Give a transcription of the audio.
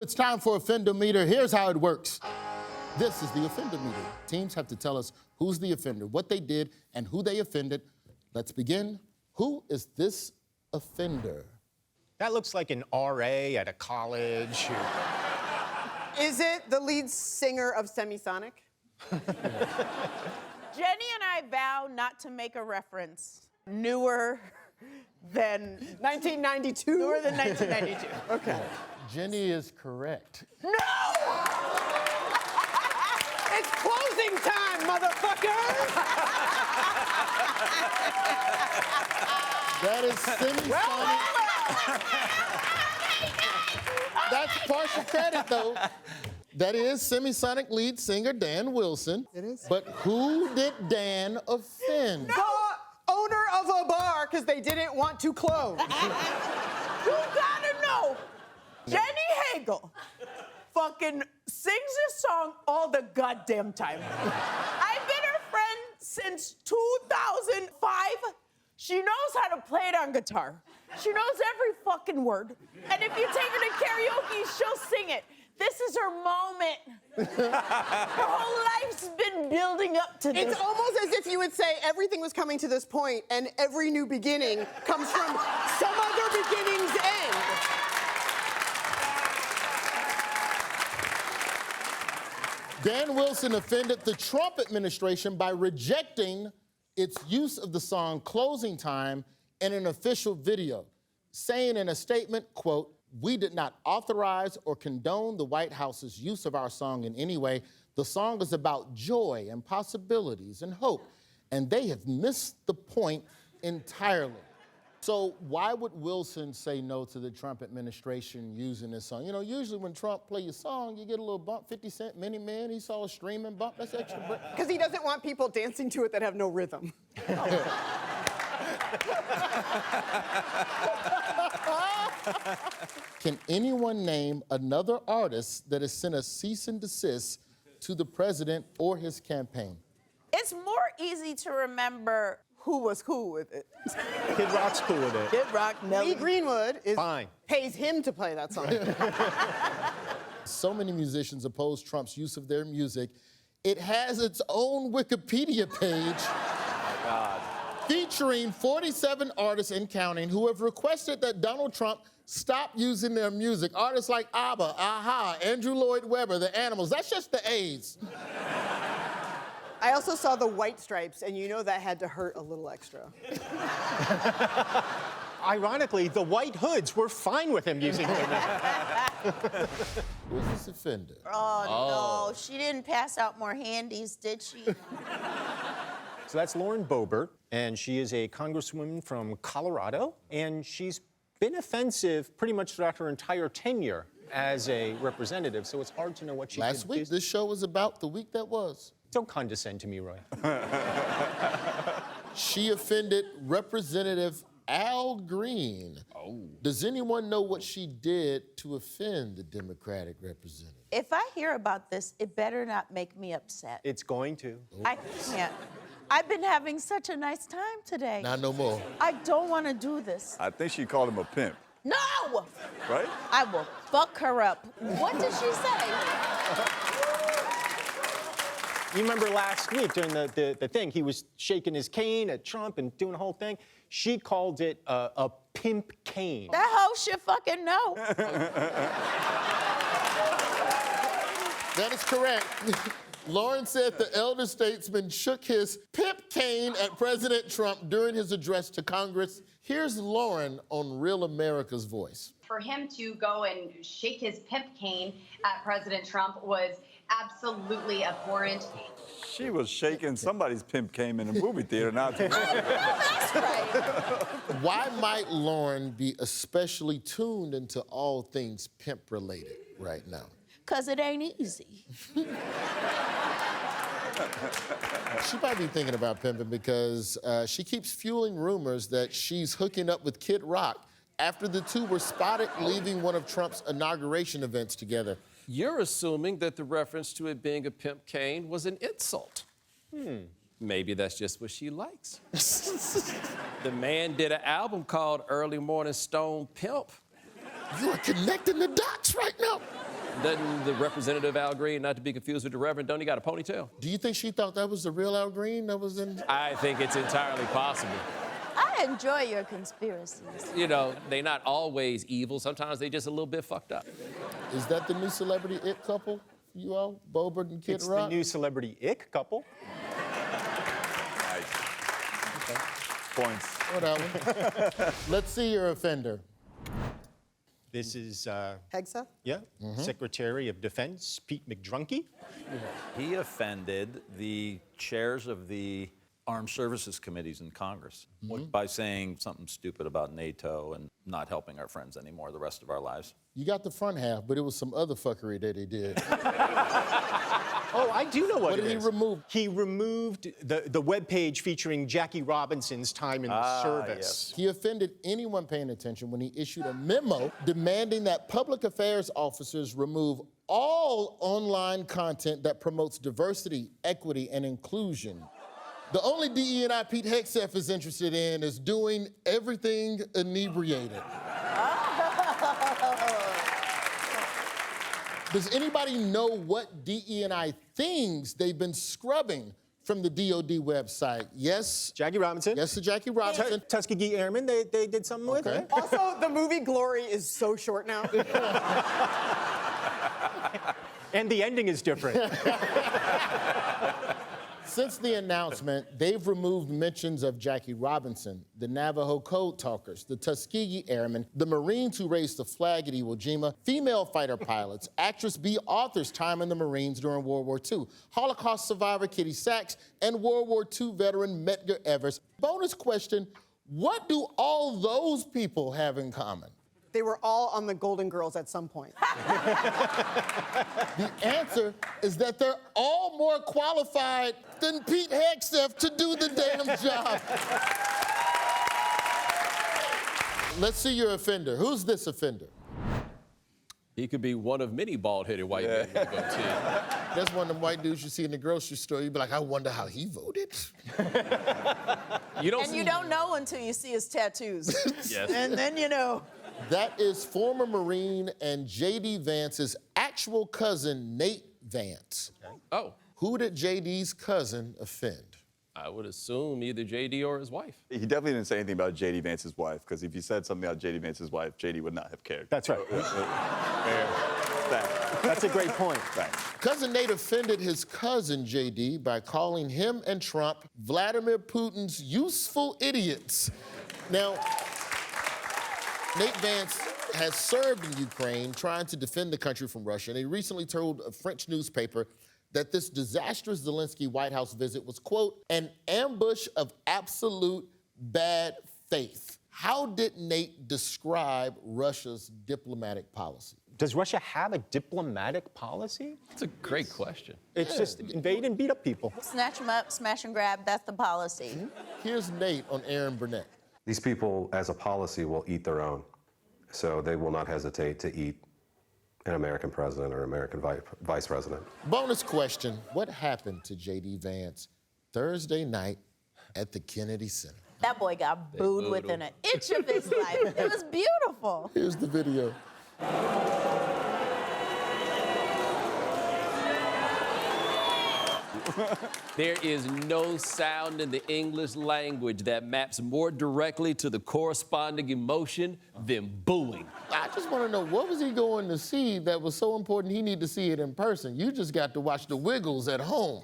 It's time for Offender Meter. Here's how it works. This is the Offender Meter. Teams have to tell us who's the offender, what they did, and who they offended. Let's begin. Who is this offender? That looks like an RA at a college. Is it the lead singer of Semisonic? Jenny and I vow not to make a reference newer than 1992? newer than 1992. Okay. Jenny is correct. No! It's closing time, motherfuckers! That is Semisonic. That's partial credit, though. That is Semisonic lead singer Dan Wilson. It is. But who did Dan offend? The owner of a bar, because they didn't want to close. You gotta know, Jenny Hagel fucking sings this song all the goddamn time. I've been her friend since 2005. She knows how to play it on guitar. She knows every fucking word. And if you take her to karaoke, she'll sing it. This is her moment. Her whole life's been building up to this. It's almost as if you would say everything was coming to this point, and every new beginning comes from some other beginning's end. Dan Wilson offended the Trump administration by rejecting its use of the song Closing Time in an official video, saying in a statement, quote, "We did not authorize or condone the White House's use of our song in any way. The song is about joy and possibilities and hope, and they have missed the point entirely." So why would Wilson say no to the Trump administration using this song? You know, usually when Trump play your song, you get a little bump, 50 Cent, Mini Man, he saw a streaming bump, that's extra. Because he doesn't want people dancing to it that have no rhythm. Can anyone name another artist that has sent a cease and desist to the president or his campaign? It's more easy to remember who was who with it. Kid Rock's cool with it. Kid Rock, Nelly. Lee Greenwood Fine. pays him to play that song. So many musicians oppose Trump's use of their music. It has its own Wikipedia page. Oh, God. Featuring 47 artists and counting who have requested that Donald Trump stop using their music. Artists like ABBA, Aha, Andrew Lloyd Webber, The Animals. That's just the A's. I also saw the White Stripes, and you know that had to hurt a little extra. Ironically, the White Hoods were fine with him using their Who's this offender? Oh, no, she didn't pass out more handies, did she? So that's Lauren Boebert, and she is a congresswoman from Colorado, and she's been offensive pretty much throughout her entire tenure as a representative, so it's hard to know what she Last week, this show was about the week that was. Don't condescend to me, Roy. She offended Representative Al Green. Oh. Does anyone know what she did to offend the Democratic representative? If I hear about this, it better not make me upset. It's going to. I can't. I've been having such a nice time today. Not no more. I don't want to do this. I think she called him a pimp, No! right? I will fuck her up. What did she say? You remember last week during the thing, he was shaking his cane at Trump and doing the whole thing. She called it a pimp cane. That hoe should fucking know. That is correct. Lauren said the elder statesman shook his pimp cane at President Trump during his address to Congress. Here's Lauren on Real America's Voice. For him to go and shake his pimp cane at President Trump was absolutely abhorrent. She was shaking somebody's pimp cane in a movie theater, not to That's right. Why might Lauren be especially tuned into all things pimp related right now? Because it ain't easy. She might be thinking about pimping because she keeps fueling rumors that she's hooking up with Kid Rock after the two were spotted leaving one of Trump's inauguration events together. You're assuming that the reference to it being a pimp cane was an insult. Maybe that's just what she likes. The man did an album called Early Morning Stone Pimp. You are connecting the dots right now. Doesn't the Representative Al Green, not to be confused with the Reverend, don't he got a ponytail? Do you think she thought that was the real Al Green that was in? I think it's entirely possible. I enjoy your conspiracies. You know, they're not always evil. Sometimes they just a little bit fucked up. Is that the new celebrity it couple? You all, Boebert and Kid It's Rock? the new celebrity ick couple. Nice. Points. Whatever. Let's see your offender. This is, Hegsa? yeah, Secretary of Defense, Pete McDrunky. He offended the chairs of the armed services committees in Congress by saying something stupid about NATO and not helping our friends anymore the rest of our lives. You got the front half, but it was some other fuckery that he did. Oh, I do know what What it did he is. remove? He removed the webpage featuring Jackie Robinson's time in the service. He offended anyone paying attention when he issued a memo demanding that public affairs officers remove all online content that promotes diversity, equity, and inclusion. The only DE&I Pete Hegseth is interested in is doing everything inebriated. Does anybody know what DE&I things they've been scrubbing from the DOD website? Yes? Jackie Robinson. Yes to Jackie Robinson. Tuskegee Airmen, they did something with Okay. it. Also, the movie Glory is so short now. And the ending is different. Since the announcement, they've removed mentions of Jackie Robinson, the Navajo Code Talkers, the Tuskegee Airmen, the Marines who raised the flag at Iwo Jima, female fighter pilots, actress B. Arthur's time in the Marines during World War II, Holocaust survivor Kitty Sachs, and World War II veteran Medgar Evers. Bonus question, what do all those people have in common? They were all on the Golden Girls at some point. The answer is that they're all more qualified than Pete Hegseth to do the damn job. Let's see your offender. Who's this offender? He could be one of many bald-headed white men with a goatee. That's one of them white dudes you see in the grocery store. You'd be like, I wonder how he voted. You don't And see you don't know until you see his tattoos. Yes. And then you know. That is former Marine and JD Vance's actual cousin, Nate Vance. Oh, Who did JD's cousin offend? I would assume either JD or his wife. He definitely didn't say anything about JD Vance's wife, because if he said something about JD Vance's wife, JD would not have cared. That's right. Thanks. That's a great point. Thanks. Cousin Nate offended his cousin JD by calling him and Trump Vladimir Putin's useful idiots. Now, Nate Vance has served in Ukraine trying to defend the country from Russia, and he recently told a French newspaper that this disastrous Zelensky White House visit was, quote, an ambush of absolute bad faith. How did Nate describe Russia's diplomatic policy? Does Russia have a diplomatic policy? That's a great question. It's just invade and beat up people. Snatch them up, smash and grab, that's the policy. Here's Nate on Aaron Burnett. These people, as a policy, will eat their own. So they will not hesitate to eat an American president or American vice president. Bonus question, what happened to JD Vance Thursday night at the Kennedy Center? That boy got booed booed within him. an inch of his life. It was beautiful. Here's the video. There is no sound in the English language that maps more directly to the corresponding emotion than booing. I just want to know, what was he going to see that was so important he needed to see it in person? You just got to watch the Wiggles at home.